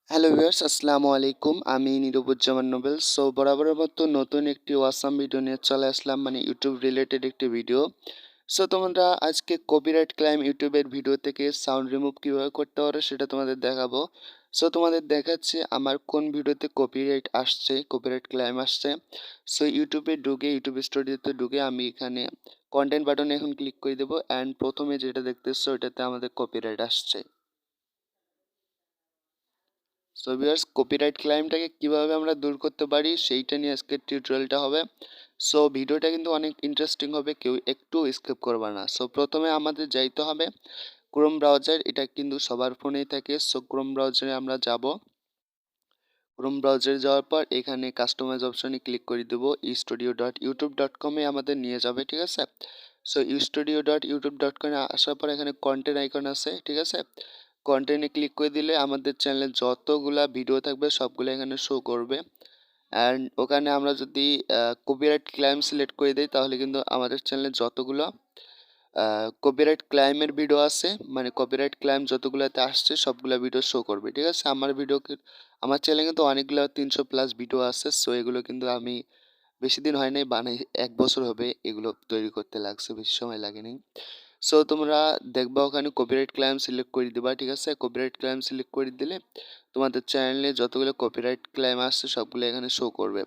Hello viewers, আসসালামু আলাইকুম। আমি নিরুপজ্জামান নোবেল। বরাবরের মতো নতুন একটি ওয়াসাম ভিডিও নিয়ে চলে আসলাম, মানে ইউটিউব রিলেটেড একটি ভিডিও। তোমরা আজকে কপিরাইট ক্লাইম ইউটিউবের ভিডিও থেকে সাউন্ড রিমুভ কীভাবে করতে পারো সেটা তোমাদের দেখাবো। তোমাদের দেখাচ্ছি আমার কোন ভিডিওতে কপিরাইট আসছে, কপিরাইট ক্লাইম আসছে। ইউটিউবে ঢুকে, ইউটিউব স্টুডিওতে ঢুকে আমি এখানে কন্টেন্ট বাটনে এখন ক্লিক করে দেবো, অ্যান্ড প্রথমে যেটা দেখতেছো ওটাতে আমাদের কপিরাইট আসছে। ভিউয়ার্স, কপিরাইট ক্লাইমটাকে কিভাবে আমরা দূর করতে পারি সেইটা নিয়ে আজকের টিউটোরিয়ালটা হবে। ভিডিওটা কিন্তু অনেক ইন্টারেস্টিং হবে, কেউ একটু স্কিপ করবে না। প্রথমে আমাদের যাইতে হবে ক্রোম ব্রাউজার, এটা কিন্তু সবার ফোনেই থাকে। ক্রোম ব্রাউজারে আমরা যাব। ক্রোম ব্রাউজারে যাওয়ার পর এখানে কাস্টমাইজ অপশনে ক্লিক করে দেবো। studio.youtube.com এ আমাদের নিয়ে যাবে, ঠিক আছে। studio.youtube.com এ আসার পর এখানে কন্টেন্ট আইকন আছে, ঠিক আছে। কন্টেন্টে ক্লিক করে দিলে আমাদের চ্যানেলে যতগুলা ভিডিও থাকবে সবগুলো এখানে শো করবে। অ্যান্ড ওখানে আমরা যদি কপিরাইট ক্লাইম সিলেক্ট করে দিই তাহলে কিন্তু আমাদের চ্যানেলে যতগুলো কপিরাইট ক্লাইমের ভিডিও আছে, মানে কপিরাইট ক্লাইম যতগুলোতে আসছে সবগুলো ভিডিও শো করবে, ঠিক আছে। আমার চ্যানেলে কিন্তু অনেকগুলো 300+ ভিডিও আছে। এগুলো কিন্তু আমি বেশি দিন হয় নাই বানাই, 1 বছর হবে এগুলো তৈরি করতে লাগছে, বেশি সময় লাগেনি। তোমরা দেখবা ওখানে কপিরাইট ক্লাইম সিলেক্ট করে দিবা, ঠিক আছে। কপিরাইট ক্লাইম সিলেক্ট করে দিলে তোমাদের চ্যানেলে যতগুলো কপিরাইট ক্লাইম আসছে সবগুলো এখানে শো করবে।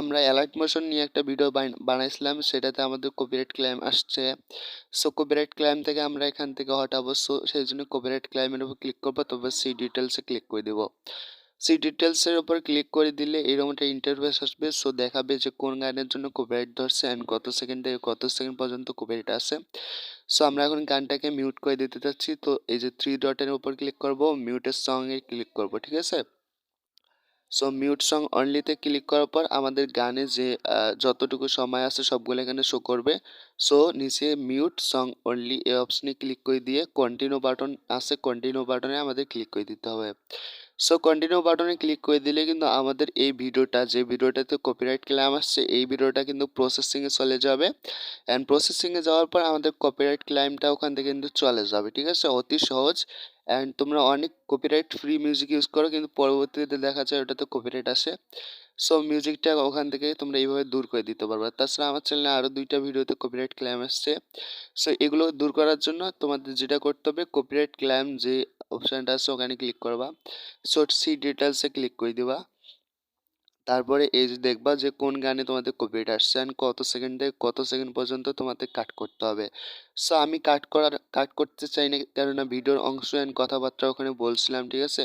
আমরা অ্যালার্ট মোশন নিয়ে একটা ভিডিও বানাইছিলাম, সেটাতে আমাদের কপিরাইট ক্লাইম আসছে। কপিরাইট ক্লাইম থেকে আমরা এখান থেকে হটাবো। সেই জন্য কপিরাইট ক্লাইমের উপর ক্লিক করবো, তবে সেই ডিটেলসে ক্লিক করে দেবো। সেই ডিটেলসের উপর ক্লিক করে দিলে এরকম একটা ইন্টারফেস আসবে। দেখাবে যে কোন গানের জন্য কপিরাইট ধরছে অ্যান্ড কত সেকেন্ড থেকে কত সেকেন্ড পর্যন্ত কপিরাইট আছে। আমরা এখন গানটাকে মিউট করে দিতে চাচ্ছি। এই যে 3 ডটের উপর ক্লিক করব, মিউটের সঙ্গে ক্লিক করব, ঠিক আছে। মিউট সং অনলিতে ক্লিক করার পর আমাদের গানে যে যতটুকু সময় আছে সবগুলো এখানে শো করবে। নিচে মিউট সং অনলি এই অপশনে ক্লিক করে দিয়ে কন্টিনিউ বাটন আছে, কন্টিনিউ বাটনে আমাদের ক্লিক করে দিতে হবে। কন্টিনিউ বাটনে ক্লিক করে দিলে কিন্তু আমাদের এই ভিডিওটা, যে ভিডিওটাতে কপিরাইট ক্লেম আসছে, এই ভিডিওটা কিন্তু প্রসেসিংয়ে চলে যাবে। অ্যান্ড প্রসেসিংয়ে যাওয়ার পর আমাদের কপিরাইট ক্লেমটা ওখান থেকে কিন্তু চলে যাবে, ঠিক আছে। অতি সহজ। অ্যান্ড তোমরা অনেক কপিরাইট ফ্রি মিউজিক ইউজ করো, কিন্তু পরবর্তীতে দেখা যায় ওটাতে কপিরাইট আসে। মিউজিকটা ওখান থেকে তোমরা এইভাবে দূর করে দিতে পারবে। তাছাড়া আমার চ্যানেলে আরও 2টা ভিডিওতে কপিরাইট ক্লেম আসছে। এগুলো দূর করার জন্য তোমাদের যেটা করতে হবে, কপিরাইট ক্লেম যে অপশানটা আছে ওখানে ক্লিক করবা। সি ডিটেলসে ক্লিক করে দিবা। তারপরে এই যে দেখবা যে কোন গানে তোমাদের কপিরাইট আসছে অ্যান্ড কত সেকেন্ড থেকে কত সেকেন্ড পর্যন্ত তোমাদের কাট করতে হবে। আমি কাট করতে চাই না, কেননা ভিডিওর অংশ অ্যান্ড কথাবার্তা ওখানে বলছিলাম, ঠিক আছে।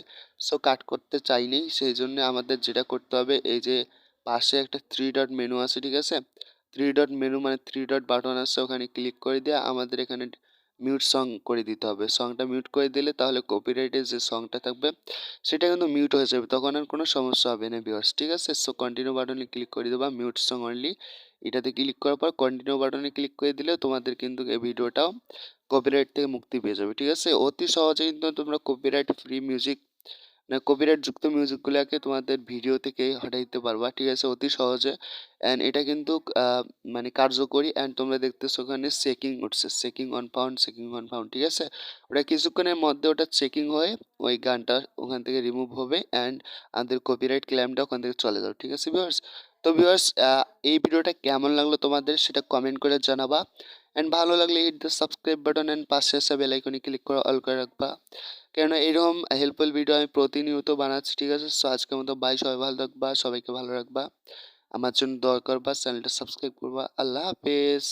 কাট করতে চাইনি, সেই জন্য আমাদের যেটা করতে হবে, এই যে পাশে একটা 3 ডট মেনু আছে, ঠিক আছে। 3 ডট মেনু মানে 3 ডট বাটন আছে, ওখানে ক্লিক করে দিয়ে আমাদের এখানে মিউট সং করে দিতে হবে। সংটা মিউট করে দিলে তাহলে কপিরাইটের যে সংটা থাকবে সেটা কিন্তু মিউট হয়ে যাবে, তখন আর কোনো সমস্যা হবে না ভিউয়ার্স, ঠিক আছে। কন্টিনিউ বাটনে ক্লিক করে দেবা, মিউট সং অনলি এটাতে ক্লিক করার পর কন্টিনিউ বাটনে ক্লিক করে দিলে তোমাদের কিন্তু এই ভিডিওটাও কপিরাইট থেকে মুক্তি পেয়ে যাবে, ঠিক আছে। অতি সহজে কিন্তু তোমরা কপিরাইট ফ্রি মিউজিক, না কপিরাইট যুক্ত মিউজিকগুলোকে তোমাদের ভিডিও থেকে হটাই দিতে পারবা, ঠিক আছে, অতি সহজে। অ্যান্ড এটা কিন্তু মানে কার্যকরী। অ্যান্ড তোমরা দেখতেছো ওখানে চেকিং উঠছে, checking on found, checking on found, ঠিক আছে। ওটা কিছুক্ষণের মধ্যে ওটা চেকিং হয়ে ওই গানটা ওখান থেকে রিমুভ হবে অ্যান্ড আমাদের কপিরাইট ক্লেমটা ওখান থেকে চলে যাবে, ঠিক আছে ভিউয়ার্স। ভিউয়ার্স, এই ভিডিওটা কেমন লাগলো তোমাদের সেটা কমেন্ট করে জানাবা। অ্যান্ড ভালো লাগলে hit the subscribe button and পাশে আসা বেল আইকনে ক্লিক করে অল করে রাখবা, কেননা এরকম হেল্পফুল ভিডিও আমি প্রতিনিয়ত বানাচ্ছি, ঠিক আছে। আজকের মতো বাই, সবাই ভালো থাকবা, সবাইকে ভালো রাখবা, আমার জন্য দোয়া করবা, চ্যানেলটা সাবস্ক্রাইব করবা। আল্লাহ হাফেজ।